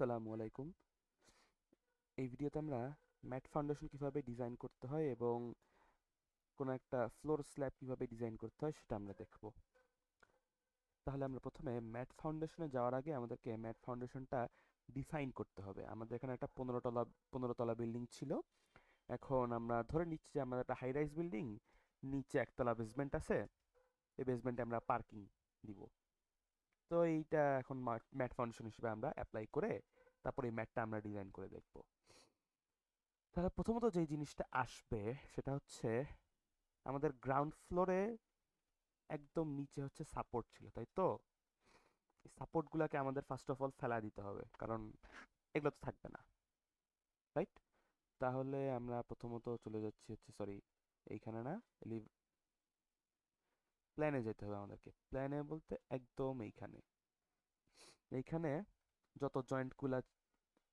আসসালামু আলাইকুম। এই ভিডিওতে আমরা ম্যাট ফাউন্ডেশন কিভাবে ডিজাইন করতে হয় এবং কোনো একটা ফ্লোর স্ল্যাব কিভাবে ডিজাইন করতে হয় সেটা আমরা দেখব। তাহলে আমরা প্রথমে ম্যাট ফাউন্ডেশনে যাওয়ার আগে আমাদেরকে ম্যাট ফাউন্ডেশনটা ডিফাইন করতে হবে। আমাদের এখানে একটা 15 তলা বিল্ডিং ছিল। এখন আমরা ধরে নিচ্ছি যে আমাদের একটা হাই রাইজ বিল্ডিং, নিচে একতলা বেসমেন্ট আছে। এই বেসমেন্টে আমরা পার্কিং দিব। তো এইটা এখন ম্যাট ফাউন্ডেশন হিসেবে আমরা অ্যাপ্লাই করে তারপর এই ম্যাটটা আমরা ডিজাইন করে দেখব। তাহলে প্রথমত যে জিনিসটা আসবে সেটা হচ্ছে আমাদের গ্রাউন্ড ফ্লোরে একদম নিচে হচ্ছে সাপোর্ট ছিল, তাই তো? এই সাপোর্টগুলোকে আমাদের ফার্স্ট অফ অল ফেলা দিতে হবে, কারণ এগুলো তো থাকবে না, রাইট? তাহলে আমরা প্রথমত চলে যাচ্ছি হচ্ছে, সরি, এইখানে না, প্ল্যানে যেতে হবে আমাদেরকে। প্ল্যানে বলতে একদম এইখানে। এইখানে যত জয়েন্টগুলা,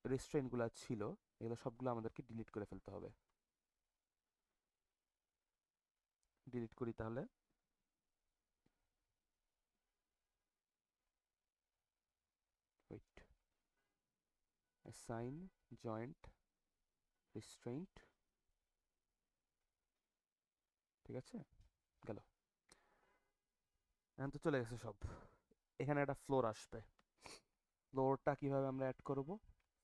রেস্টুরেন্টগুলা ছিল, এগুলো সবগুলো আমাদেরকে ডিলিট করে ফেলতে হবে। ডিলিট করি তাহলে। ওয়েট, অ্যাসাইন জয়েন্ট রেস্টুরেন্ট, ঠিক আছে, গেল। এখন তো চলে গেছে সব। এখানে একটা ফ্লোর আসবে। ফ্লোরটা কিভাবে আমরা অ্যাড করব?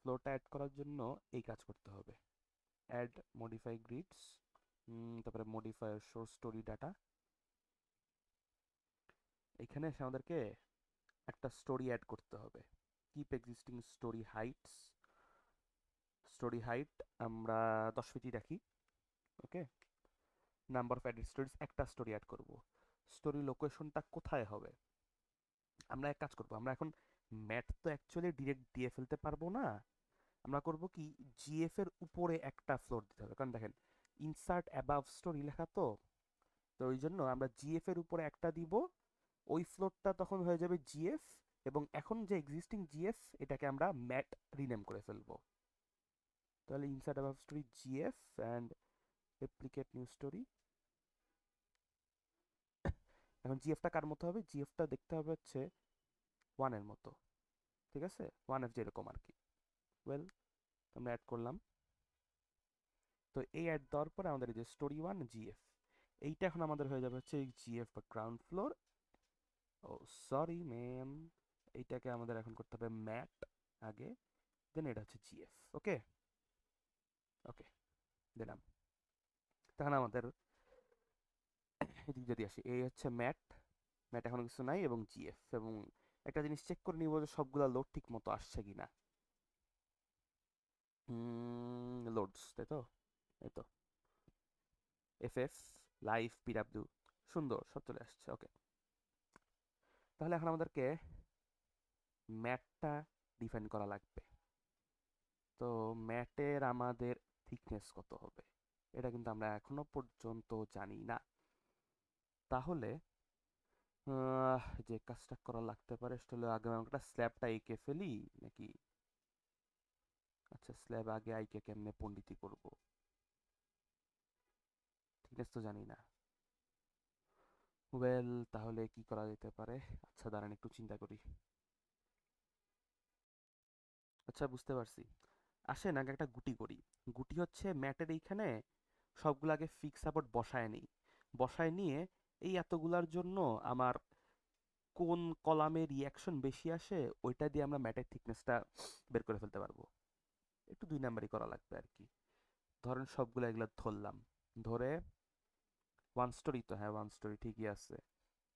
ফ্লোরটা অ্যাড করার জন্য এই কাজ করতে হবে। অ্যাড মডিফাই গ্রিডস, তারপরে মডিফায়ার শো স্টোরি ডাটা। এখানে এসে আমাদেরকে একটা স্টোরি অ্যাড করতে হবে। Keep existing story Heights. Story height আমরা 10 ফিটই রাখি। ওকে। নাম্বার অফ অ্যাডেড স্টোরিজ, একটা স্টোরি অ্যাড করব। স্টোরি লোকেশনটা কোথায় হবে? আমরা এক কাজ করব, আমরা এখন ম্যাট তো অ্যাকচুয়ালি ডিরেক্ট দিয়ে ফেলতে পারবো না। আমরা করব কি, জিএফ এর উপরে একটা ফ্লোর দিতে হবে, কারণ দেখেন ইনসার্ট অ্যাবাভ স্টোরি লেখা তো। তো ওই জন্য আমরা জিএফ এর উপরে একটা দিব। ওই ফ্লোরটা তখন হয়ে যাবে জিএফ, এবং এখন যে এক্সিস্টিং জিএফ এটাকে আমরা ম্যাট রিনেম করে ফেলবো। তাহলে insert above story GF and replicate new story. এখন জিএফটা কার মতো হবে? জিএফটা দেখতে হবে হচ্ছে ওয়ানের মতো, ঠিক আছে, ওয়ান এফ যেরকম আর কি। ওয়েল, আমরা অ্যাড করলাম। তো এই অ্যাড দেওয়ার পরে আমাদের এই যে স্টোরি ওয়ান জিএফ, এইটা এখন আমাদের হয়ে যাবে হচ্ছে জিএফ বা গ্রাউন্ড ফ্লোর। ও সরি ম্যাম, এইটাকে আমাদের এখন করতে হবে ম্যাট আগে, দেন এটা হচ্ছে জিএফ। ওকে, ওকে, দিলাম। তাহলে আমাদের এদিক যদি আসি, এই হচ্ছে ম্যাট। ম্যাট এখনো কিছু নাই, এবং জিএফ, এবং একটা জিনিস চেক করে নিব যে সবগুলা লোড ঠিক মতো আসছে কিনা। লোডস, তাই তো, এই তো, এফ এফ লাইভ পিডাব্লিউ, সুন্দর, সব চলে আসছে। ওকে, তাহলে এখন আমাদেরকে ম্যাটটা ডিফাইন করা লাগবে। তো ম্যাটের আমাদের থিকনেস কত হবে এটা কিন্তু আমরা এখনো পর্যন্ত জানি না। তাহলে যে কাজটা করা লাগতে পারে সেটা হলো, আগে আমরা একটা স্ল্যাবটা এঁকে ফেলি নাকি? আচ্ছা, স্ল্যাব আগে আইকে কেমনে পণ্ডিতি করব, থিকনেস তো জানি না। ওয়েল, তাহলে কি করা যেতে পারে? আচ্ছা দাঁড়ান একটু চিন্তা করি। আচ্ছা, বুঝতে পারছি। আসেন আগে একটা গুটি করি। গুটি হচ্ছে ম্যাটের এইখানে সবগুলো আগে ফিক্স সাপোর্ট বসায় নিই। বসায় নিয়ে এই এতগুলার জন্য আমার কোন কলামে রিয়াকশন বেশি আসে ওইটা দিয়ে আমরা ম্যাটের থিকনেসটা বের করে ফেলতে পারবো। একটু 2 নাম্বারই করা লাগবে আর কি। ধরেন সবগুলো এগুলো ধরলাম, ধরে ওয়ান স্টোরি, তো হ্যাঁ ওয়ান স্টোরি ঠিকই আছে।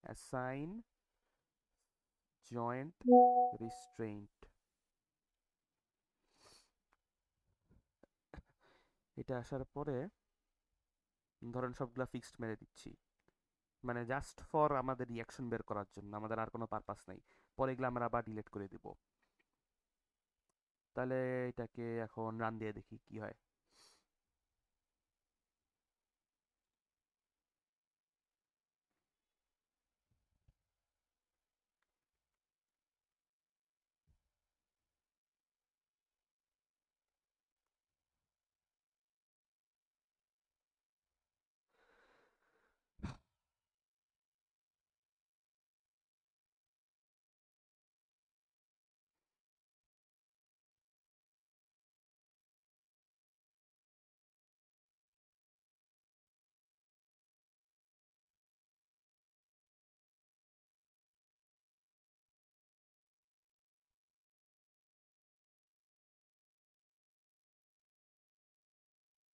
অ্যাসাইন জয়েন্ট রিস্ট্রেইন্ট, এটা আসার পরে ধরেন সবগুলা ফিক্সড মেরে দিচ্ছি, মানে জাস্ট ফর আমাদের রিয়াকশন বের করার জন্য, আমাদের আর কোনো পারপাস নাই। পরে এগুলো আমরা আবার ডিলিট করে দিব। তাহলে এটাকে এখন রান দিয়ে দেখি কি হয়।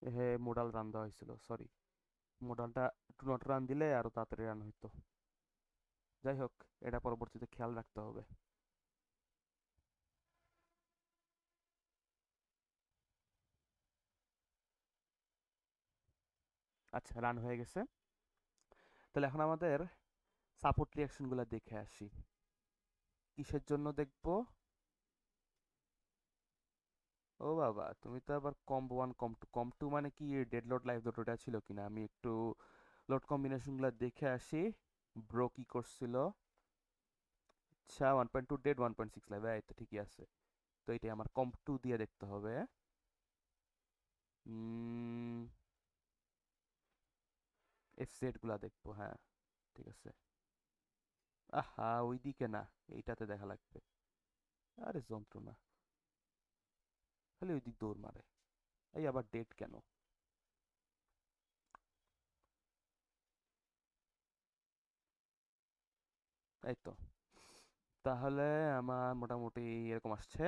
হ্যাঁ, মোডাল রান দেওয়া হয়েছিল, সরি। মোডালটা টু নট রান দিলে আরো তাড়াতাড়ি রান হইতো। যাই হোক, এটা পরবর্তীতে খেয়াল রাখতে হবে। আচ্ছা, রান হয়ে গেছে। তাহলে এখন আমাদের সাপোর্ট রিয়াকশনগুলো দেখে আসি। কিসের জন্য দেখবো? ও বাবা, তুমি তো আবার কম্ব ওয়ান কম টু, কম টু মানে কি ডেড লোড লাইভ লোড ওটা ছিল কিনা, আমি একটু লোড কম্বিনেশনগুলো দেখে আসি। ব্রো কি করছিল? আচ্ছা, 1.2 ডেড, 1.6 লাইভ, এই তো ঠিকই আছে। তো এটাই আমার কম্প টু দিয়ে দেখতে হবে। এফ সেট গুলা দেখবো, হ্যাঁ। ঠিক আছে। আহা, ওইদিকে না, এইটাতে দেখা লাগবে। আরে যন্ত্রণা, খালি ওই দিক দৌড় মারে। এই আবার ডেট কেন? এই তো। তাহলে আমার মোটামুটি এরকম আসছে।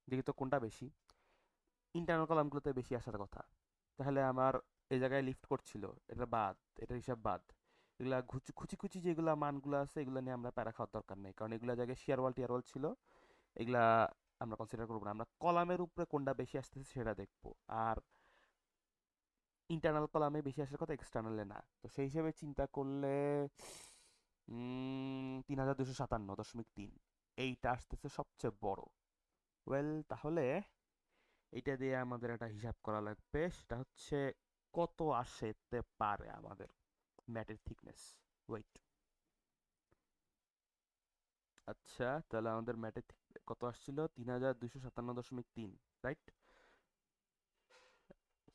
দেখি তো কোনটা বেশি। ইন্টারনাল কলামগুলোতে বেশি আসার কথা। তাহলে আমার এই জায়গায় লিফট করছিল, এটা বাদ, এটা হিসাব বাদ। এগুলা খুচি খুচি যেগুলা মানগুলো আছে, এগুলো নিয়ে আমরা প্যারা খাওয়ার দরকার নেই, কারণ এগুলা জায়গায় শেয়ার ওয়াল টিয়ার ওয়াল ছিল। এগুলা আমরা কনসিডার করবো না, আমরা কলামের উপরে কোনটা বেশি আসতেছে সেটা দেখবো। আর ইন্টারনাল কলামে বেশি আসার কথা, এক্সটার্নালে না। তো সেই হিসেবে চিন্তা করলে 3257.3 এইটা আসতেছে সবচেয়ে বড়। ওয়েল, তাহলে এইটা দিয়ে আমাদের একটা হিসাব করা লাগবে, সেটা হচ্ছে কত আসতে পারে আমাদের ম্যাটের থিকনেস। ওয়েট। আচ্ছা, তাহলে আমাদের ম্যাটের কত আসছিল? 3257.3, রাইট?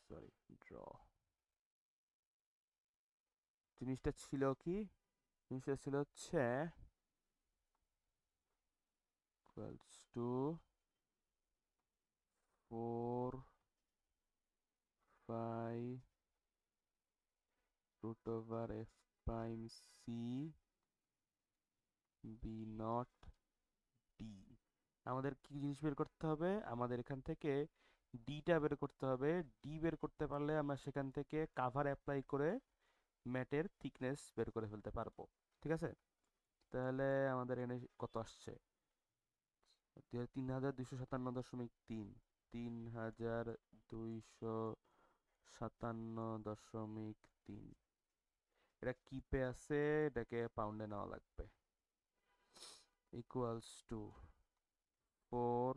Sorry, draw. জিনিসটা ছিল কি? জিনিসটা ছিল হচ্ছে equals to 4 root over f prime c b not d। আমাদের কি জিনিস বের করতে হবে? আমাদের এখান থেকে ডিটা বের করতে হবে। ডি বের করতে পারলে আমরা সেখান থেকে কাভার অ্যাপ্লাই করে ম্যাটের থিকনেস বের করে ফেলতে পারবো। ঠিক আছে? তাহলে আমাদের এখানে কত আসছে? 3257.3। 3257.3। এটা কিপে আছে, এটাকে পাউন্ডে নেওয়া লাগবে। ইকুয়ালস টু 4,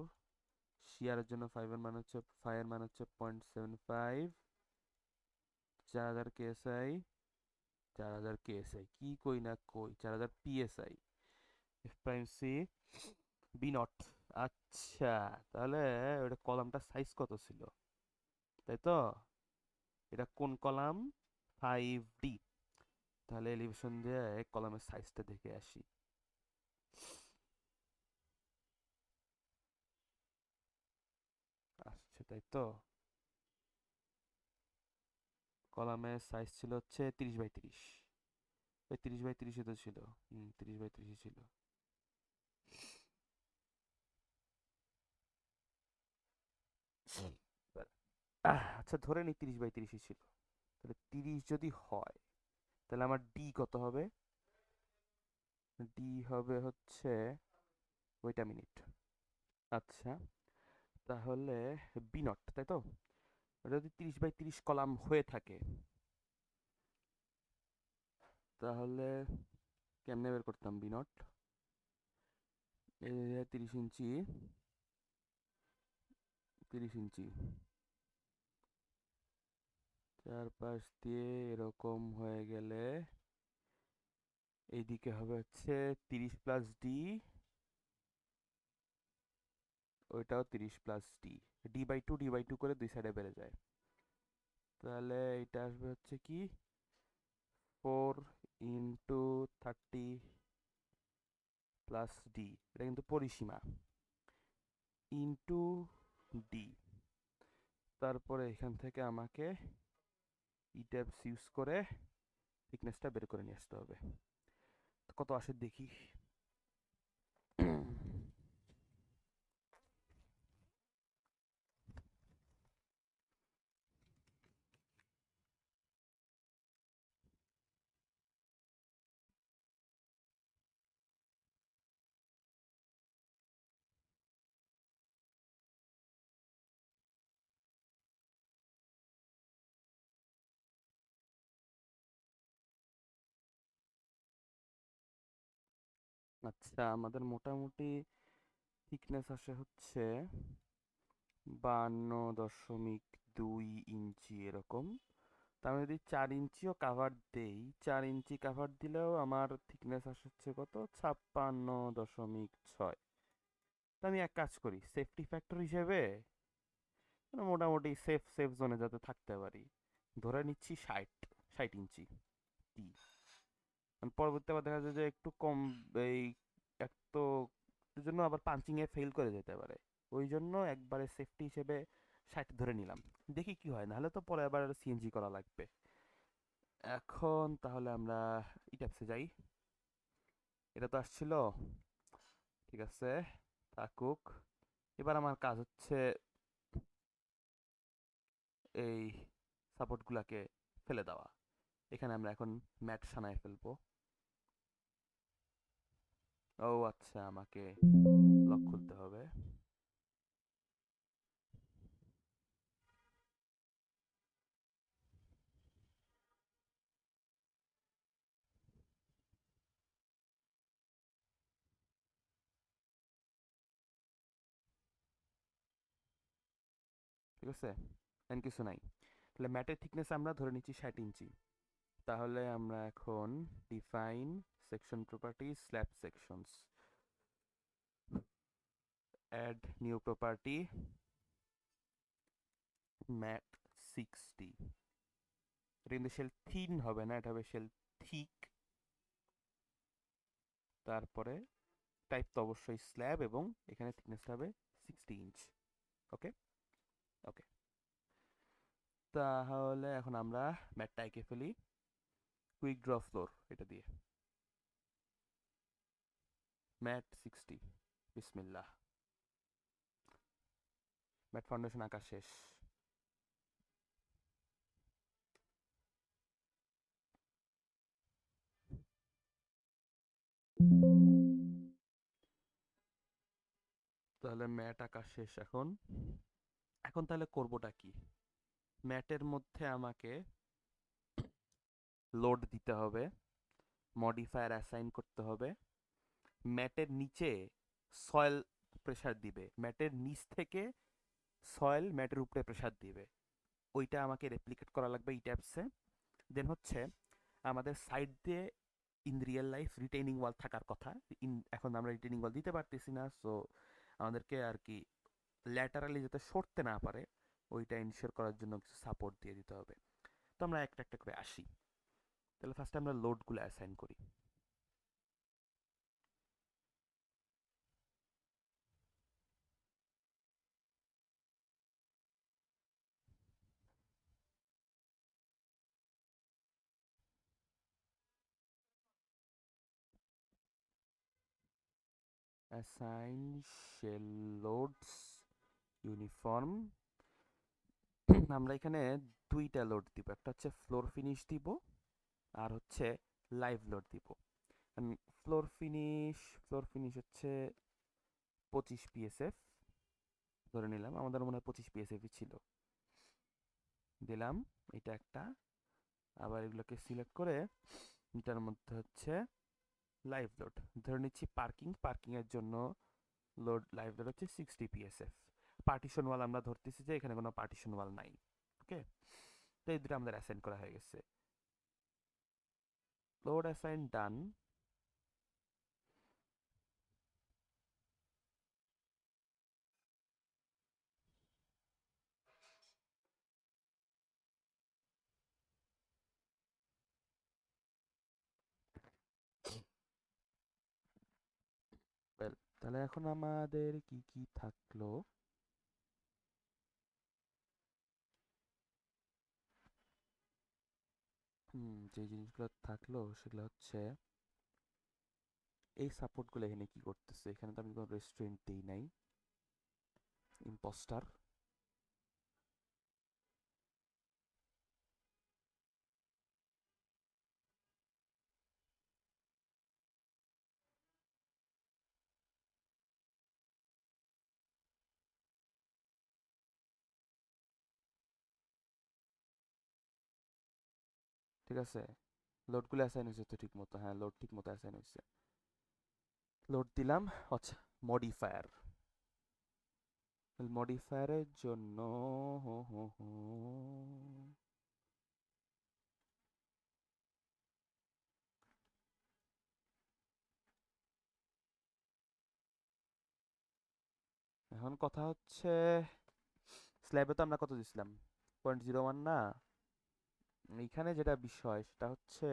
শিয়ারের জন্য 5 এর মান হচ্ছে 0.75, 4000 কেএসআই, 4000 কেএসআই কি কই না কই, 4000 psi, F prime C be not. আচ্ছা, তাহলে ওটা কলামটার সাইজ কত ছিল, তাই তো? এটা কোন কলাম? 5D। তাহলে এলিভেশন দিয়ে কলামের সাইজটা দেখে আসি। আসছে, তাই তো। কলামের সাইজ ছিল হচ্ছে 30 বাই 30। ওই 30 বাই 30 তো ছিল। 30 বাই 30 ছিল। আচ্ছা, ধরে নি 30 বাই 30 ছিল। তাহলে 30 যদি হয়, তাহলে আমার ডি কত হবে? ডি হবে হচ্ছে, ওইটা মিনিট। আচ্ছা, তাহলে বি নট, তাই তো? ওটা যদি 30 বাই 30 কলাম হয়ে থাকে, তাহলে কেমনে বের করতাম বি নট? 30 ইঞ্চি, 30 ইঞ্চি চারপাশ দিয়ে এরকম হয়ে গেলে এইদিকে হবে হচ্ছে 30 প্লাস ডি, ওইটাও 30 plus D. D by two করে দুই সাইডে বেড়ে যায়। তাহলে এটা আসবে হচ্ছে কি, 4 × 30 প্লাস ডি, এটা কিন্তু পরিসীমা, ইন্টু ডি। তারপরে এখান থেকে আমাকে ই ট্যাবস ইউজ করে থিকনেসটা বের করে নিয়ে আসতে হবে। তো কত আসে দেখি। আচ্ছা, আমাদের মোটামুটি থিকনেস আসে হচ্ছে 52.2 ইঞ্চি এরকম। তা আমি যদি 4 ইঞ্চিও কাভার দেই, 4 ইঞ্চি কাভার দিলেও আমার থিকনেস আসে হচ্ছে কত, 56.6। তা আমি এক কাজ করি, সেফটি ফ্যাক্টর হিসেবে মানে মোটামুটি সেফ সেফ জোনে যাতে থাকতে পারি, ধরে নিচ্ছি 60 ইঞ্চি টি। পরবর্তী আবার দেখা যায় যে একটু কম, এই এক তো এর জন্য আবার পাঞ্চিং এ ফেল করে যেতে পারে। ওই জন্য একবারে সেফটি হিসেবে 60 ধরে নিলাম। দেখি কি হয়, নাহলে তো পরে আবার সিএনজি করা লাগবে। এখন তাহলে আমরা ইটাপসে যাই। এটা তো আসছিল, ঠিক আছে, থাকুক। এবার আমার কাজ হচ্ছে এই সাপোর্টগুলোকে ফেলে দেওয়া। এখানে আমরা এখন ম্যাট সানায় ফেলবো। ও আচ্ছা, আমাকে লক খুলতে হবে। ঠিক আছে, এন্ড কিছু নাই। তাহলে ম্যাটের থিকনেস আমরা ধরে নিচ্ছি 60 ইঞ্চি। তাহলে আমরা এখন define section property slab sections, add new property mat 60। এটা কিন্তু শেল থিন হবে না, এটা হবে শেল থিক। তারপরে টাইপ তো অবশ্যই স্ল্যাব, এবং এখানে থিকনেসটা হবে 60 ইঞ্চ। ওকে, ওকে। তাহলে এখন আমরা ম্যাটটা এঁকে ফেলি কুইক ড্র ফ্লোর এটা দিয়ে। ম্যাট 60, বিসমিল্লাহ। ম্যাট ফাউন্ডেশন আঁকা শেষ। তাহলে ম্যাট আঁকা শেষ। এখন এখন তাহলে করবোটা কি? ম্যাটের মধ্যে আমাকে লোড দিতে হবে, মডিফায়ার অ্যাসাইন করতে হবে। ম্যাটের নিচে সয়েল প্রেসার দিবে, ম্যাটের নিচ থেকে সয়েল ম্যাটের উপরে প্রেসার দিবে। ওইটা আমাকে রেপ্লিকেট করা লাগবে এই ট্যাপসে। দেন হচ্ছে আমাদের সাইড দিয়ে ইন রিয়েল লাইফ রিটেইনিং ওয়াল থাকার কথা। এখন আমরা রিটেইনিং ওয়াল দিতে পারতেছি না, সো আমাদেরকে আর কি ল্যাটারালি যাতে সরতে না পারে ওইটা ইনশিওর করার জন্য কিছু সাপোর্ট দিয়ে দিতে হবে। তো আমরা একটা একটা করে আসি। তাহলে ফার্স্টে আমরা লোডগুলো অ্যাসাইন করি। Assign shell loads uniform. আমরা এখানে দুইটা লোড দিব, একটা হচ্ছে ফ্লোর ফিনিশ দিব, আর হচ্ছে লাইভ লোড দিব। ফ্লোর ফিনিশ ফ্লোর ফিনিশ হচ্ছে 25 PSF ধরে নিলাম, আমাদের মনে হয় 25 PSF ছিল। দিলাম এটা একটা। আবার এগুলোকে সিলেক্ট করে এটার মধ্যে হচ্ছে লাইভ লোড ধরে নিচ্ছি। পার্কিং পার্কিং এর জন্য লোড লাইভ লোড হচ্ছে 60 PSF। পার্টিশন ওয়াল আমরা ধরতেছি যে এখানে কোনো পার্টিশন ওয়াল নাই। ওকে, তো এই দুটো আমাদের অ্যাসাইন করা হয়ে গেছে। লোড অ্যাসাইন ডান। তাহলে এখন আমাদের কি কি থাকলো? যে জিনিসগুলো থাকলো সেগুলো হচ্ছে এই সাপোর্টগুলো এখানে কি করতেছে। এখানে তো আমি কোনো রেস্টুরেন্ট দিই নাই, ইম্পোস্টার। ঠিক আছে, লোডগুলো অ্যাসাইন হয়েছে তো ঠিক মতো? হ্যাঁ, লোড ঠিক মতো অ্যাসাইন হয়েছে। লোড দিলাম। আচ্ছা, মডিফায়ার, মডিফায়ারের জন্য হো হো হো, এখন কথা হচ্ছে স্ল্যাবে তো আমরা কত দিছিলাম, 0.01 না। এইখানে যেটা বিষয় সেটা হচ্ছে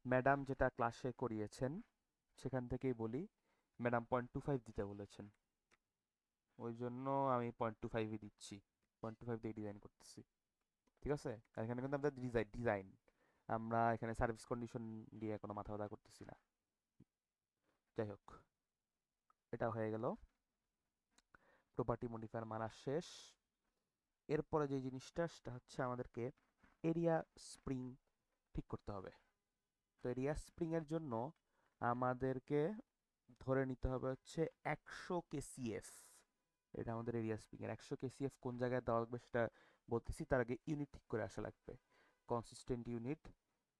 ম্যাডাম যেটা ক্লাসে করিয়েছেন সেখান থেকেই বলি, ম্যাডাম 0.25 দিতে বলেছেন, ওই জন্য আমি 0.25ই দিচ্ছি, 0.25 দিয়ে ডিজাইন করতেছি। ঠিক আছে, আর এখানে কিন্তু আমাদের ডিজাইন, আমরা এখানে সার্ভিস কন্ডিশন দিয়ে কোনো মাথা ব্যথা করতেছি না। যাই হোক, এটা হয়ে গেল, প্রপার্টি মডিফায়ার মারা শেষ। এরপরে যে জিনিসটা সেটা হচ্ছে আমাদেরকে এরিয়া স্প্রিং ঠিক করতে হবে। তো এরিয়া স্প্রিং এর জন্য আমাদেরকে ধরে নিতে হবে হচ্ছে 100 কেসিএফ। এটা আমাদের এরিয়া স্প্রিং এর 100 কেসিএফ কোন জায়গায় দেওয়া লাগবে সেটা বলতেছি, তার আগে ইউনিট ঠিক করে আসা লাগবে। Consistent unit,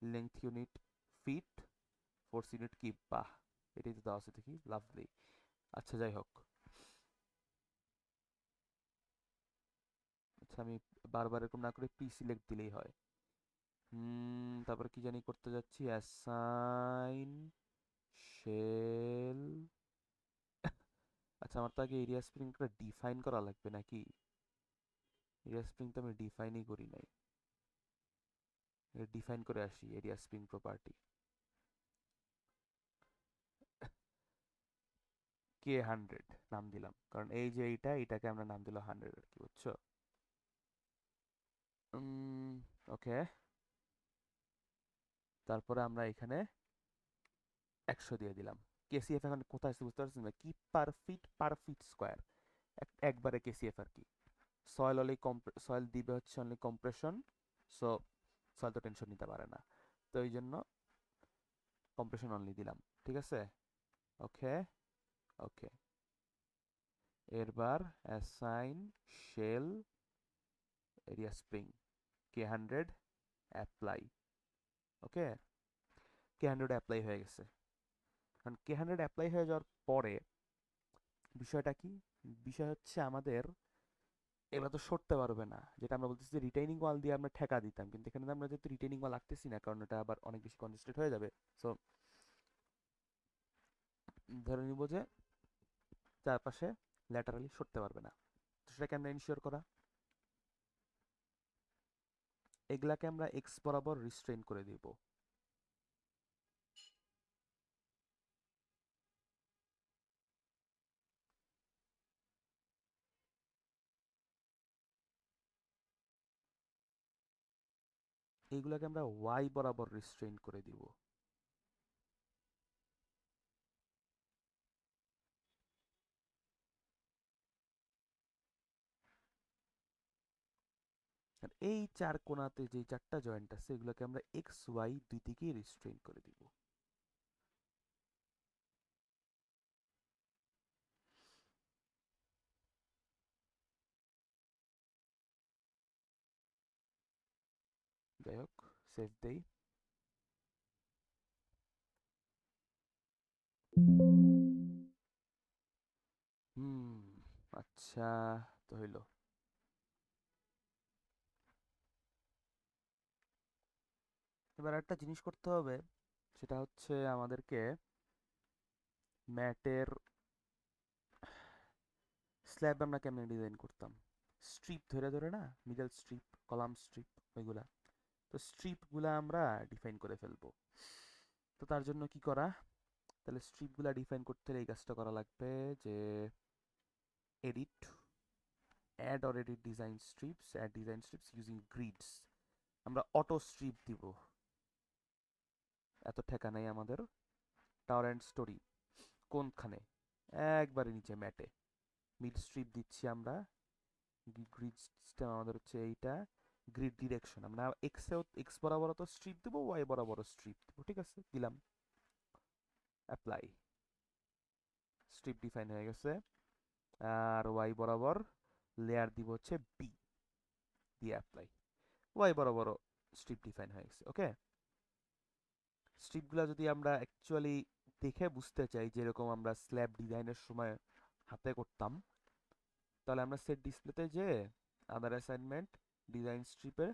length unit feet, force unit কি, বাহ, এটাই তো দেওয়া আছে দেখি, লাভলি। আচ্ছা যাই হোক, আচ্ছা আমি বারবার এরকম না করে পি সিলেক্ট দিলেই হয়। তারপরে কি জানি করতে যাচ্ছি, অ্যাসাইন শেল। আচ্ছা আমার তো আগে এরিয়া স্প্রিংটা ডিফাইন করা লাগবে নাকি? এরিয়া স্প্রিং তো আমি ডিফাইনই করি নাই, এটা ডিফাইন করে আসি। এরিয়া স্প্রিং প্রপার্টি কে 100 নাম দিলাম, কারণ এই যে এটাকে আমরা নাম দিলাম 100 আর কি, বুঝছো? ওকে, তারপরে আমরা এখানে 100 দিয়ে দিলাম। কেসিএফ এখন কোথায় আছে বুঝতে পারছেন না, কি পার ফিট স্কোয়ার, একবারে কেসিএফ আর কি। সয়েল অনলি, সয়েল দিবে হচ্ছে অনলি কম্প্রেশন, সো সয়েল তো টেনশন নিতে পারে না, তো এই জন্য কম্প্রেশন অনলি দিলাম। ঠিক আছে, ওকে ওকে। এরবার অ্যাসাইন শেল এরিয়া স্প্রিং কে 100 অ্যাপ্লাই। ওকে, কে 100 অ্যাপ্লাই হয়ে গেছে। কারণ কে 100 অ্যাপ্লাই হয়ে যাওয়ার পরে বিষয়টা কি, বিষয় হচ্ছে আমাদের এগুলো তো সরতে পারবে না, যেটা আমরা বলতেছি যে রিটেইনিং ওয়াল দিয়ে আমরা ঠেকা দিতাম, কিন্তু এখানে আমরা যেহেতু রিটেইনিং ওয়াল রাখতেছি না, কারণ এটা আবার অনেক বেশি কনজেস্টেড হয়ে যাবে। সো ধরে নিব যে চারপাশে ল্যাটারালি সরতে পারবে না। তো সেটাকে আমরা ইনশিওর করা, এগুলাকে আমরা এক্স বরাবর রিস্ট্রেইন করে দিব। এইগুলাকে আমরা ওয়াই বরাবর রিস্ট্রেইন করে দিব। আর এই চার কোণাতে যে চারটা জয়েন্ট আছে এগুলোকে আমরা এক্স ওয়াই দুই দিকেই রিস্ট্রেইন করে দিব। যাই হোক, সেভ দেই। হুম, আচ্ছা, তো হইলো। এবার একটা জিনিস করতে হবে, সেটা হচ্ছে আমাদেরকে ম্যাটের স্ল্যাব আমরা কেমনে ডিজাইন করতাম, স্ট্রিপ ধরে ধরে না, মিডল স্ট্রিপ, কলাম স্ট্রিপ, ওইগুলা। তো স্ট্রিপগুলা আমরা ডিফাইন করে ফেলবো। তো তার জন্য কি করা, তাহলে স্ট্রিপগুলা ডিফাইন করতে হলে এই কাজটা করা লাগবে যে edit, add or edit design strips, add design strips using grids. আমরা অটো স্ট্রিপ দিব, এত ঠেকা নেই আমাদের। টাওয়ার অ্যান্ড স্টোরি কোনখানে, একবারে নিচে ম্যাটে মিড স্ট্রিপ দিচ্ছি আমরা। গ্রিড সিস্টেম আমাদের হচ্ছে এইটা। গ্রিড ডিরেকশন আমরা এক্স বরাবর তো স্ট্রিপ দেবো, ওয়াই বরাবর স্ট্রিপ দেবো। ঠিক আছে, দিলাম, অ্যাপ্লাই। স্ট্রিপ ডিফাইন হয়ে গেছে। আর ওয়াই বরাবর লেয়ার দিব হচ্ছে বি, দিয়ে অ্যাপ্লাই। ওয়াই বরাবর স্ট্রিপ ডিফাইন হয়ে গেছে। ওকে, স্ট্রিপগুলো যদি আমরা অ্যাকচুয়ালি দেখে বুঝতে চাই যেরকম আমরা স্ল্যাব ডিজাইনের সময় হাতে করতাম, তাহলে আমরা সেট ডিসপ্লেতে যে আদার অ্যাসাইনমেন্ট ডিজাইন স্ট্রিপে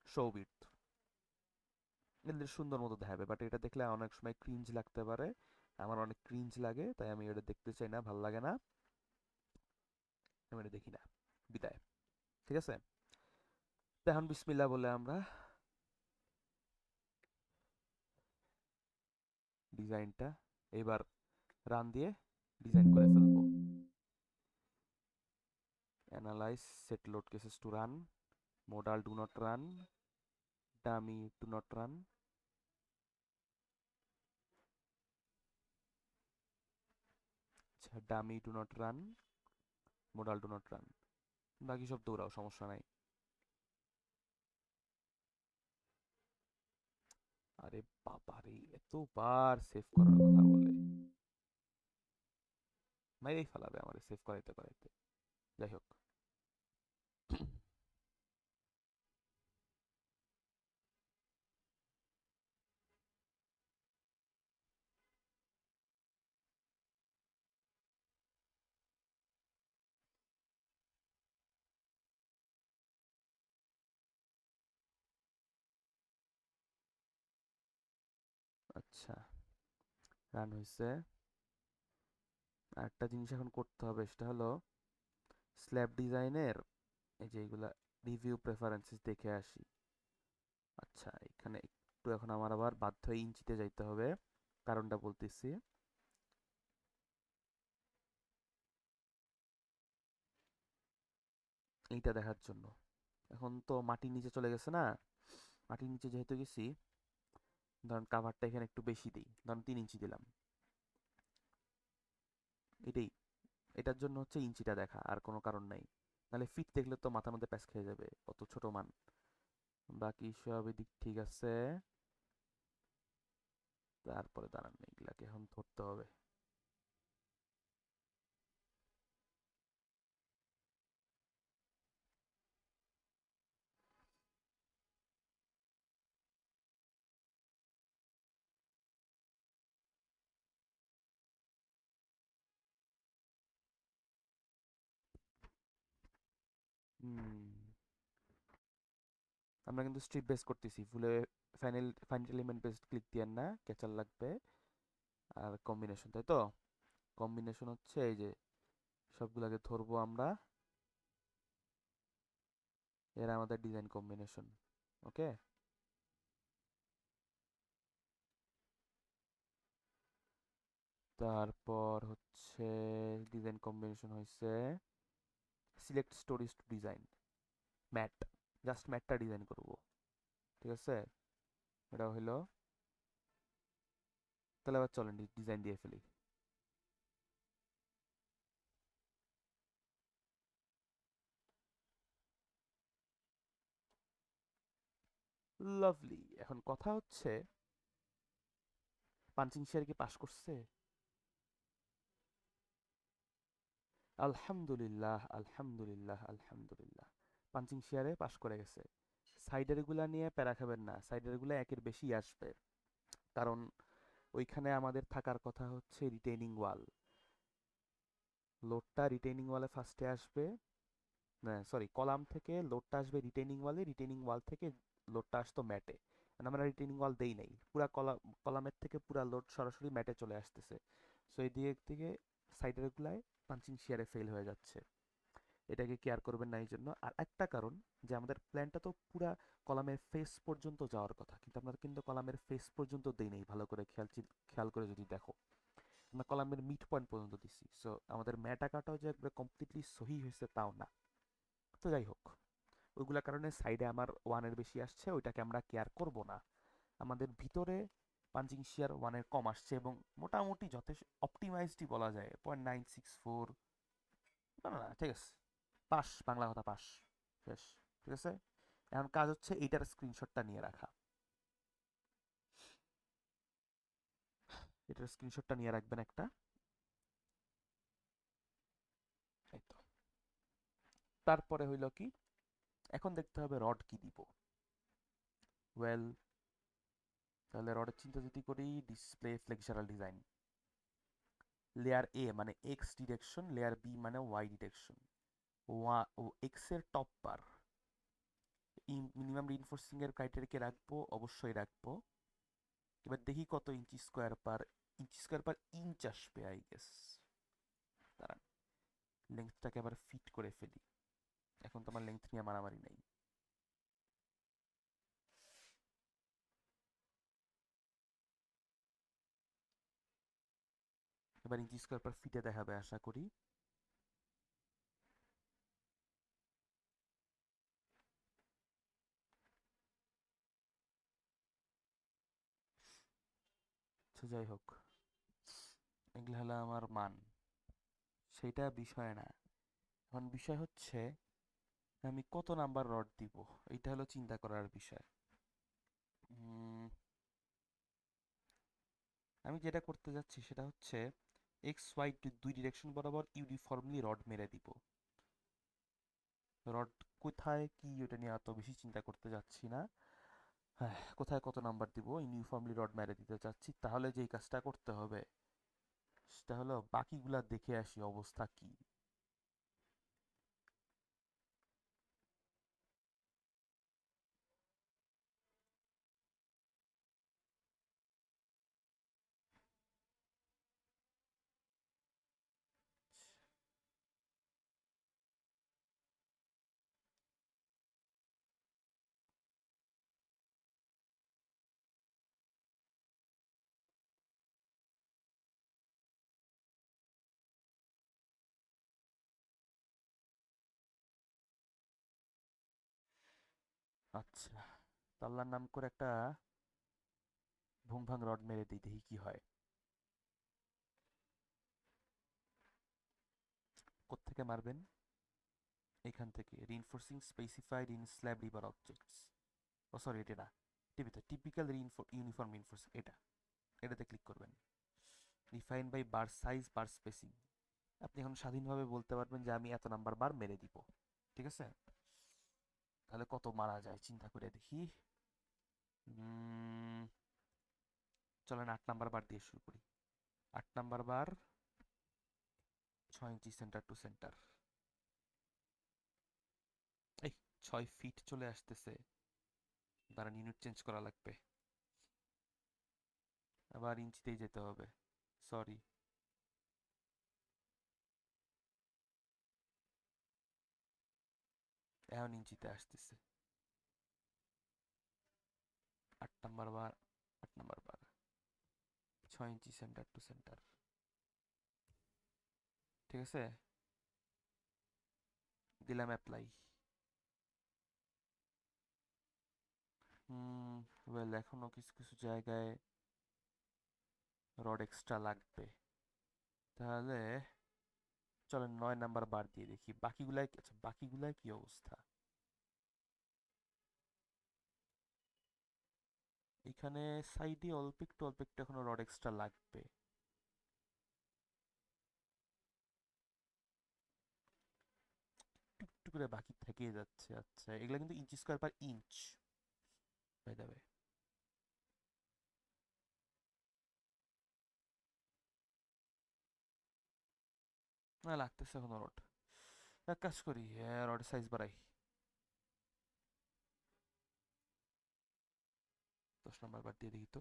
শো উইডথ এদের সুন্দর মতো দেখাবে, বাট এটা দেখলে অনেক সময় ক্রিঞ্জ লাগতে পারে। আমার অনেক ক্রিঞ্জ লাগে, তাই আমি এটা দেখতে চাই না, ভাল লাগে না, আমি এটা দেখি না। বিদায়। ঠিক আছে, তো এখন বিসমিল্লাহ বলে আমরা ডিজাইনটা এবার রান দিয়ে ডিজাইন করে ফেলবো। Analyse set load cases to run, modal do not run, dummy do not run, আচ্ছা dummy do not run, modal do not run, বাকি সব দৌড়াও, সমস্যা নাই। আরে বাবারে, এতবার সেভ করার কথা বলে মাইরেই ফেলাবে আমারে সেভ করাইতে করাইতে। যাই হোক, আচ্ছা রান হয়েছে। আরেকটা জিনিস এখন করতে হবে, সেটা হলো স্ল্যাব ডিজাইনের এই যে এইগুলা রিভিউ প্রেফারেন্সেস দেখে আসি। আচ্ছা এখানে একটু এখন আমার আবার বাধ্য হয়ে ইঞ্চিতে যাইতে হবে, কারণটা বলতেছি। এইটা দেখার জন্য, এখন তো মাটির নিচে চলে গেছে না, মাটির নিচে যেহেতু গেছি, ধরেন কাভারটা এখানে একটু বেশি দিই, ধরেন 3 ইঞ্চি দিলাম, এটাই, এটার জন্য হচ্ছে ইঞ্চিটা দেখা, আর কোনো কারণ নাই। নাহলে ফিট দেখলে তো মাথার মধ্যে প্যাচ খেয়ে যাবে, অত ছোট মান। বাকি সব এদিক ঠিক আছে। তারপরে দাঁড়ান, এগুলাকে এখন ধরতে হবে। হুম, আমরা কিন্তু স্ট্রিপ বেস করতেছি, ফুলে final final element base click দিয়েন না, ক্যাচার লাগবে। আর কম্বিনেশন, তাই তো, কম্বিনেশন হচ্ছে এই যে সবগুলাকে ধরবো আমরা, এরা আমাদের ডিজাইন কম্বিনেশন। ওকে, তারপর হচ্ছে ডিজাইন কম্বিনেশন হয়েছে select stories to design mat, just ম্যাটটা ডিজাইন করব। ঠিক আছে, এটা হইলো। তাহলে আবার চলেন ডিজাইন দিয়ে ফেলি। লাভলি, এখন কথা হচ্ছে পাঞ্চিং শেয়ার কি পাস করছে? আলহামদুলিল্লাহ আলহামদুলিল্লাহ আলহামদুলিল্লাহ, পাঞ্চিং শেয়ারে পাস করে গেছে। সাইডের গুলা নিয়ে প্যারা খাবেন না, সাইডের গুলা একের বেশি আসবে, কারণ ওইখানে আমাদের থাকার কথা হচ্ছে রিটেইনিং ওয়াল। লোডটা রিটেইনিং ওয়ালে ফার্স্টে আসবে, না সরি, কলাম থেকে লোডটা আসবে রিটেইনিং ওয়ালে, রিটেইনিং ওয়াল থেকে লোডটা আসতো ম্যাটে। আমরা রিটেইনিং ওয়াল দেই নাই, পুরা কলামের থেকে পুরা লোড সরাসরি ম্যাটে চলে আসতেছে। সো এই দিক থেকে সাইডের গুলায় পাঞ্চিং শেয়ারে ফেল হয়ে যাচ্ছে, এটাকে কেয়ার করবেন না। এই জন্য আর একটা কারণ, যে আমাদের প্ল্যানটা তো পুরা কলামের ফেস পর্যন্ত যাওয়ার কথা, কিন্তু আমরা কিন্তু কলামের ফেস পর্যন্ত দেই নাই, ভালো করে খেয়াল করে যদি দেখো, আমরা কলামের মিড পয়েন্ট পর্যন্ত দিছি। সো আমাদের ম্যাট আঁকাটাও যে একবারে কমপ্লিটলি সহি হয়েছে তাও না। তো যাই হোক, ওইগুলা কারণে সাইডে আমার ওয়ানের বেশি আসছে, ওইটাকে আমরা কেয়ার করব না। আমাদের ভিতরে পাঞ্চিং শেয়ার ওয়ানের কম আসছে, এবং মোটামুটি যথেষ্ট অপটিমাইজডই বলা যায়, 0.964। না না না, ঠিক আছে, পাস, বাংলা কথা পাস, শেষ। ঠিক আছে, এখন কাজ হচ্ছে এইটার স্ক্রিনশটটা নিয়ে রাখা, এটার স্ক্রিনশটটা নিয়ে রাখবেন একটা। এই তো, তারপরে হইল কি, এখন দেখতে হবে রড কি দিব। ওয়েল, তাহলে রডের চিন্তা যদি করি, ডিসপ্লে ফ্লেক্সারাল ডিজাইন, লেয়ার এ মানে এক্স ডিরেকশন, লেয়ার বি মানে ওয়াই ডিরেকশন। এক্স এর টপ বার মিনিমাম রিইনফোর্সিং এর ক্রাইটেরিয়া রাখবো, অবশ্যই রাখবো। এবার দেখি কত ইঞ্চি স্কোয়ার পার ইঞ্চ আসবে আই গেস। দাঁড়ান, লেন্থটাকে আবার ফিট করে ফেলি। এখন তো আমার লেন্থ নিয়ে মারামারি নাই। এবার ইঞ্চি স্কোয়ার পার ফিটে দেখাবে আশা করি। আচ্ছা যাই হোক, এগুলো হলো আমার মান, সেটা বিষয় না। এখন বিষয় হচ্ছে আমি কত নাম্বার রড দিব, এইটা হলো চিন্তা করার বিষয়। উম, আমি যেটা করতে যাচ্ছি সেটা হচ্ছে এক্স ওয়াই দুই ডিরেকশন বরাবর ইউনিফর্মলি রড মেরে দিব। রড কোথায় কি ওটা নিয়ে এত বেশি চিন্তা করতে যাচ্ছি না। হ্যাঁ, কোথায় কত নাম্বার দিব ইউনিফর্মলি রড মেরে দিতে চাচ্ছি, তাহলে যেই কাজটা করতে হবে সেটা হলো বাকিগুলা দেখে আসি অবস্থা কি। আচ্ছা, আল্লাহর নাম করে একটা ভুং ভাং রড মেরে দিই, দেখি কি হয়। কোত্থেকে মারবেন? এখান থেকে reinforcing specified in slab rebar objects. ও সরি, এটা না, টিপিতে টিপিক্যাল ইউনিফর্ম রিইনফোর্সিং, এটাতে ক্লিক করবেন। Refine by bar size bar spacing. আপনি এখন স্বাধীনভাবে বলতে পারবেন যে আমি এত নাম্বার বার মেরে দিব। ঠিক আছে, তাহলে কত মারা যায় চিন্তা করে দেখি। উম, চলেন 8 নাম্বার বার দিয়ে শুরু করি। 8 number bar 6 inch centre to centre. এই 6 ফিট চলে আসতেছে, দাঁড়ান ইউনিট চেঞ্জ করা লাগবে, আবার ইঞ্চিতেই যেতে হবে। সরি, এখন ইঞ্চিতে আসতেছে। 8 number bar, 8 number bar 6 inch centre to centre. ঠিক আছে, দিলাম অ্যাপ্লাই। ওয়েল এখনো কিছু কিছু জায়গায় রড এক্সট্রা লাগবে। তাহলে চলেন 9 নাম্বার বার দিয়ে দেখি বাকিগুলাই। আচ্ছা, বাকিগুলাই কি অবস্থা? এখানে সাইডে অল্প একটু এখনো রড এক্সট্রা লাগবে। একটু একটু করে বাকি থেকে যাচ্ছে। আচ্ছা, এগুলা কিন্তু ইঞ্চি স্কোয়ার পার ইঞ্চ হয়ে যাবে। না, লাগতেছে এখনো রড। এক কাজ করি, রডের সাইজ বাড়াই। 10 নাম্বার বার দিয়ে দেখি তো।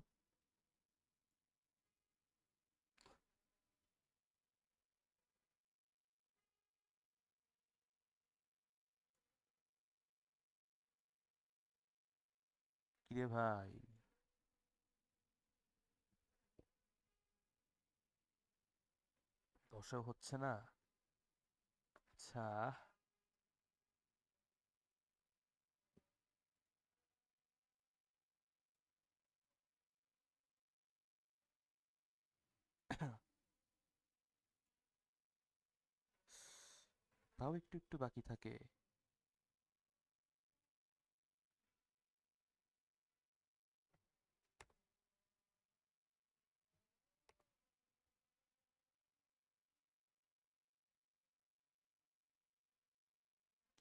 কিরে ভাই, 10এও হচ্ছে না? আচ্ছা, তাও একটু একটু বাকি থাকে।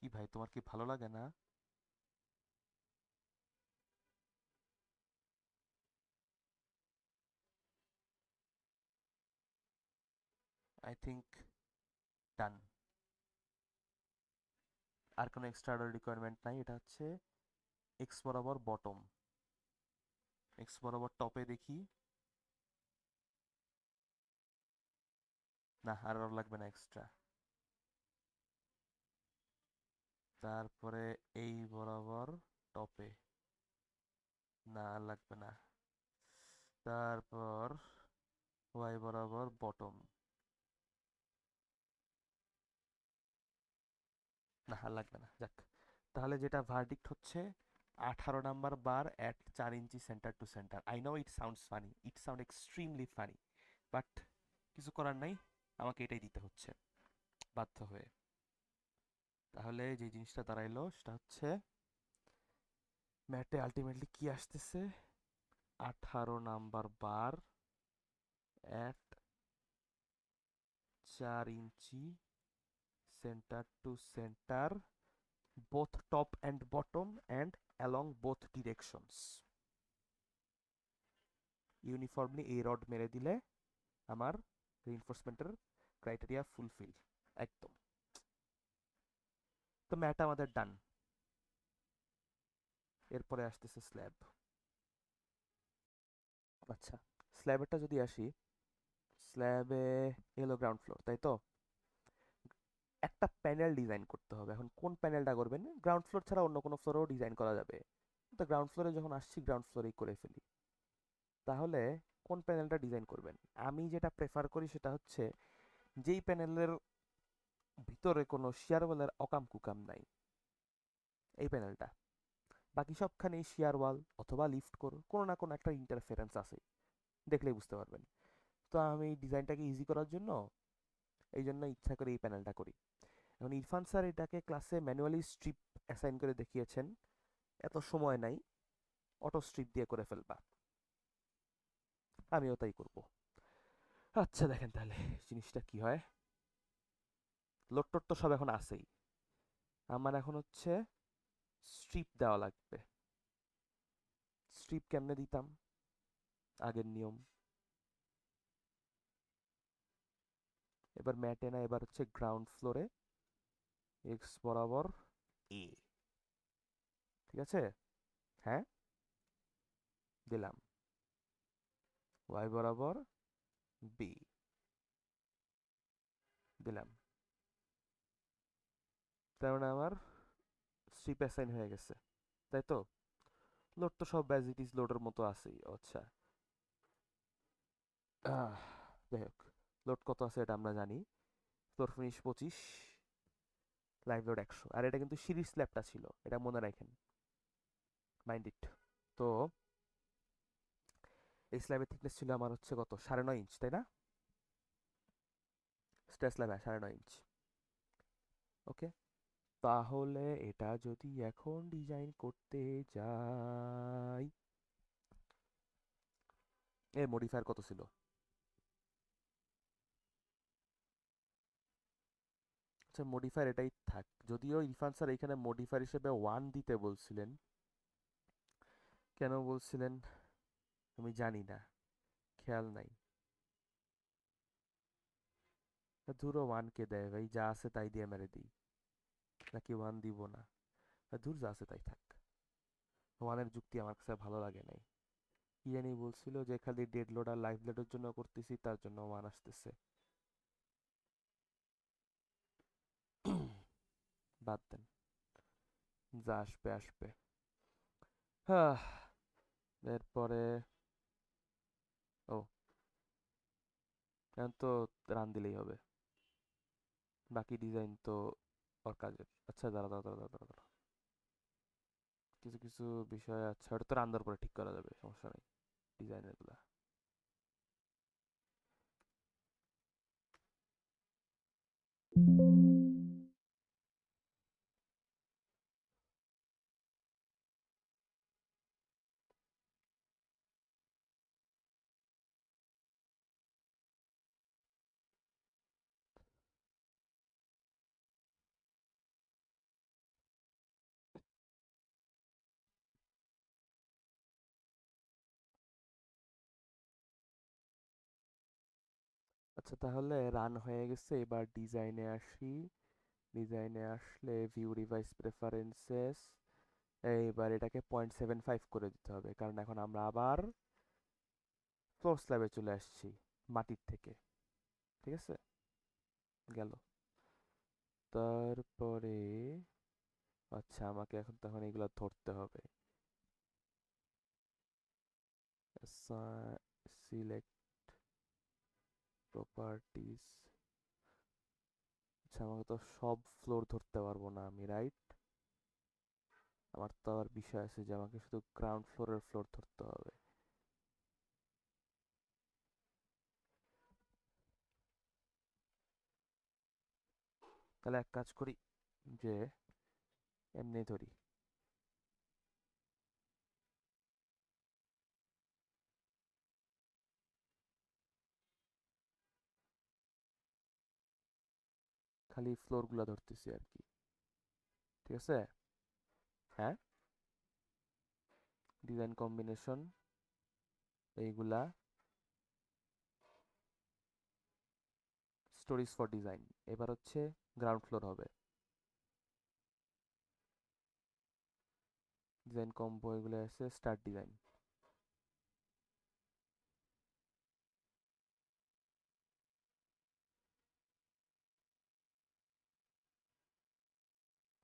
কি ভাই, তোমার কি ভালো লাগে না? আই থিঙ্ক ডান। আর কোনো এক্সটার্নাল রিকোয়ারমেন্ট নাই, এটা হচ্ছে এক্স বরাবর বটম। এক্স বরাবর টপে দেখি, না আর লাগবে না এক্সট্রা। তারপরে এই বরাবর টপে, না আর লাগবে না। তারপর ওয়াই বরাবর বটম, না আর লাগবে না, যাক। তাহলে যেটা ভার্ডিক্ট হচ্ছে 18 নাম্বার বার অ্যাট 4 ইঞ্চি centre to centre. I know it sounds funny, it sound extremely funny, but কিছু করার নাই, আমাকে এটাই দিতে হচ্ছে বাধ্য হয়ে। তাহলে যে জিনিসটা দাঁড়াইলো সেটা হচ্ছে ম্যাটে আলটিমেটলি কি আসতেছে, 18 নাম্বার বার অ্যাট 4 ইঞ্চি centre to centre, both top and bottom and along both directions. Uniformly এই রড মেরে দিলে আমার রিইনফোর্সমেন্টের ক্রাইটেরিয়া ফুলফিল একদম। তো ম্যাট আমাদের ডান। এরপরে আসতেছে স্ল্যাব। আচ্ছা, স্ল্যাবেরটা যদি আসি, স্ল্যাবে এলো গ্রাউন্ড ফ্লোর, তাই তো? একটা প্যানেল ডিজাইন করতে হবে। এখন কোন প্যানেলটা করবেন? গ্রাউন্ড ফ্লোর ছাড়া অন্য কোনো ফ্লোরেও ডিজাইন করা যাবে, তো গ্রাউন্ড ফ্লোরে যখন আসছি গ্রাউন্ড ফ্লোরেই করে ফেলি। তাহলে কোন প্যানেলটা ডিজাইন করবেন? আমি যেটা প্রেফার করি সেটা হচ্ছে যেই প্যানেলের ভিতরে কোনো শিয়ার ওয়ালের অকাম কুকাম নাই, এই প্যানেলটা। বাকি সবখানেই শিয়ার ওয়াল অথবা লিফট কোনো না কোনো একটা ইন্টারফারেন্স আছে, দেখলেই বুঝতে পারবেন। তো আমি ডিজাইনটাকে ইজি করার জন্য এই জন্য ইচ্ছা করে এই প্যানেলটা করি। এখন ইরফান স্যার এটাকে ক্লাসে ম্যানুয়ালি স্ট্রিপ অ্যাসাইন করে দেখিয়েছেন, এত সময় নাই, অটো স্ট্রিপ দিয়ে করে ফেলবা, আমিও তাই করব। আচ্ছা দেখেন তাহলে জিনিসটা কি হয়। লোড টোড তো সব এখন আছেই, আমার এখন হচ্ছে স্ট্রিপ দেওয়া লাগবে। স্ট্রিপ কেমনে দিতাম? আগের নিয়ম। এবার ম্যাটে না, এবার হচ্ছে গ্রাউন্ড ফ্লোরে এক্স বরাবর এ, ঠিক আছে? হ্যাঁ, দিলাম। ওয়াই বরাবর বি দিলাম। তার মানে আমার স্ট্রিপ অ্যাসাইন হয়ে গেছে, তাই তো? লোড তো সব অ্যাজ ইট ইজ লোডের মতো আছেই। আচ্ছা, যাই হোক, লোড কত আছে এটা আমরা জানি। Floor finish 25, live load 100। আর এটা কিন্তু সিরিজ স্ল্যাবটা ছিল, এটা মনে রাখেন, মাইন্ড ইট। তো এই স্ল্যাবের থিকনেস ছিল আমার হচ্ছে কত, 9.5 ইঞ্চ, তাই না? স্ট্রেস স্ল্যাব, হ্যাঁ 9.5 ইঞ্চ। ওকে, তাহলে এটা যদি এখন ডিজাইন করতে যাই, এর মডিফায়ার কত ছিল? আচ্ছা, মডিফায়ার এটাই থাক। যদিও ইরফান স্যার এখানে মডিফায়ার হিসেবে 1 দিতে বলছিলেন, কেন বলছিলেন আমি জানি না, খেয়াল নাই। ধুরো 1 কে দেয় ভাই, যা আছে তাই দিয়ে মেরে দিই, নাকি 1 দিব না? ধুর, যা আছে তাই থাক। 1 এর যুক্তি আমার কাছে ভালো লাগে নাই। কি জানি বলছিল যে খালি ডেড লোড আর লাইভ লোডের জন্য করতেছি, তার জন্য 1 আসতেছে। বাদ দেন, যা আসবে আসবে। হ্যাঁ, এরপরে ও, এখন তো রান দিলেই হবে, বাকি ডিজাইন তো ওর কাজের। আচ্ছা দাঁড়া দাঁড়া দাঁড়া দাঁড়া দাঁড়া, কিছু কিছু বিষয়, আচ্ছা ওটা তো রান দেওয়ার পরে ঠিক করা যাবে, সমস্যা নেই ডিজাইনের গুলা। আচ্ছা, তাহলে রান হয়ে গেছে, এবার ডিজাইনে আসি। ডিজাইনে আসলে ভিউ রিভাইস প্রেফারেন্সেস, এইবার এটাকে 0.75 করে দিতে হবে, কারণ এখন আমরা আবার ফ্লোর স্ল্যাবে চলে আসছি মাটির থেকে। ঠিক আছে, গেল। তারপরে আচ্ছা, আমাকে এখন তখন এগুলো ধরতে হবে। Select properties. আচ্ছা, আমাকে তো সব ফ্লোর ধরতে পারবো না আমি, রাইট? আমার তো আবার বিষয় আছে যে আমাকে শুধু গ্রাউন্ড ফ্লোরের ফ্লোর ধরতে হবে। তাহলে এক কাজ করি, যে এমনি ধরি। খালি ফ্লোরগুলো ধরতেছি আর কি। ঠিক আছে। হ্যাঁ, ডিজাইন কম্বিনেশন এইগুলা, স্টোরিজ ফর ডিজাইন। এবার হচ্ছে গ্রাউন্ড ফ্লোর হবে। ডিজাইন কম্বো এগুলো আছে, স্টার্ট ডিজাইন।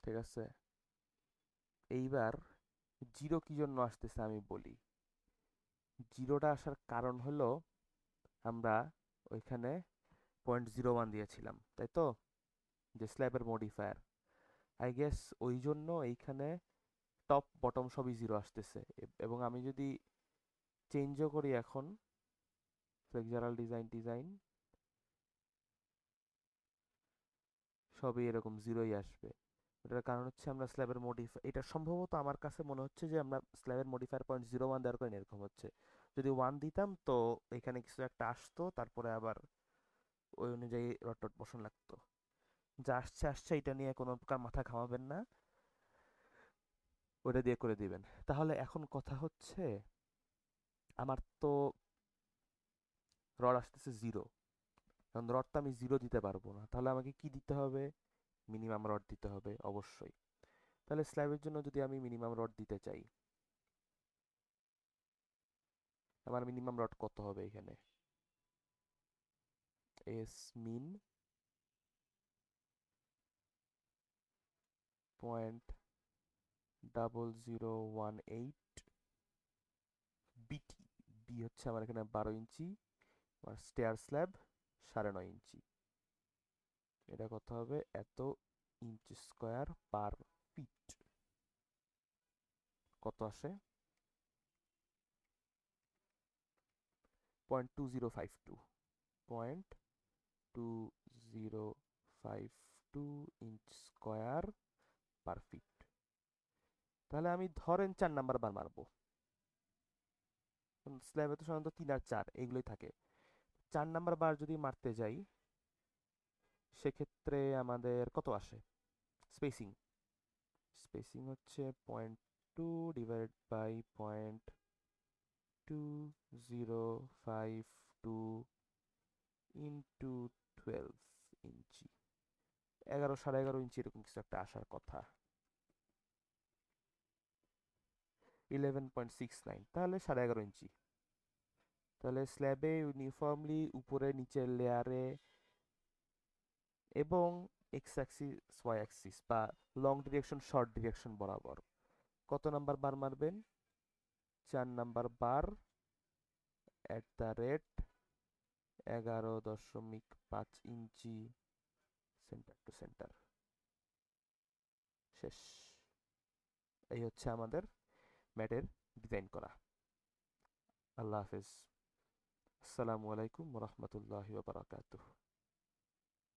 ঠিক আছে, এইবার জিরো কি জন্য আসতেছে আমি বলি। জিরোটা আসার কারণ হলো আমরা ওইখানে 0.01 দিয়েছিলাম, তাই তো, যে স্ল্যাবের মডিফায়ার। আই গেস ওই জন্য এইখানে টপ বটম সবই জিরো আসতেছে। এবং আমি যদি চেঞ্জও করি এখন, ফ্লেক্সারাল ডিজাইন ডিজাইন সবই এরকম জিরোই আসবে। এটার কারণ হচ্ছে আমরা স্ল্যাবের মডিফাই, এটা সম্ভবত আমার কাছে মনে হচ্ছে যে আমরা স্ল্যাবের মডিফায়ার 0.01 দেওয়ার কারণে এরকম হচ্ছে। যদি 1 দিতাম তো এখানে কিছু একটা আসতো, তারপরে আবার ওই অনুযায়ী রট টট বসানো লাগতো। যা আসছে আসছে, এটা নিয়ে কোনো প্রকার মাথা ঘামাবেন না, ওটা দিয়ে করে দিবেন। তাহলে এখন কথা হচ্ছে, আমার তো রড আসতেছে জিরো। এখন রড তো আমি জিরো দিতে পারবো না, তাহলে আমাকে কি দিতে হবে? মিনিমাম রড দিতে হবে অবশ্যই। তাহলে স্ল্যাবের জন্য যদি আমি মিনিমাম রড দিতে চাই, আমার মিনিমাম রড কত হবে এখানে? এস মিন 0.0018, বিটি। বি হচ্ছে আমার এখানে 12 ইঞ্চি, আর স্টেয়ার স্ল্যাব 9.5 ইঞ্চি। এটা কত হবে? এত ইঞ্চ স্কোয়ার পার ফিট। কত আসে? 0.2052, 0.2052 ইঞ্চ স্কোয়ার পার ফিট। তাহলে আমি ধরেন 4 নাম্বার বার মারবো। স্ল্যাবে তো সাধারণত 3 আর 4 এগুলোই থাকে। 4 নাম্বার বার যদি মারতে যাই, সেক্ষেত্রে আমাদের কত আসে? স্পেসিং, স্পেসিং হচ্ছে 0.2/.2052 ইন্টু 12 ইঞ্চি, 11 11.5 ইঞ্চি এরকম কিছু একটা আসার কথা। 11.69, তাহলে 11.5 ইঞ্চি। তাহলে স্ল্যাবে ইউনিফর্মলি উপরে নিচের লেয়ারে এবং এক্স অ্যাক্সিস ওয়াই অ্যাক্সিস বা লং ডিরেকশন শর্ট ডিরেকশন বরাবর কত নাম্বার বার মারবেন? 4 number bar @ 11.5 inch centre to centre. শেষ। এই হচ্ছে আমাদের ম্যাটের ডিজাইন করা। আল্লাহ হাফেজ। আসসালামু আলাইকুম রহমতুল্লাহি ওয়া বারাকাতুহু।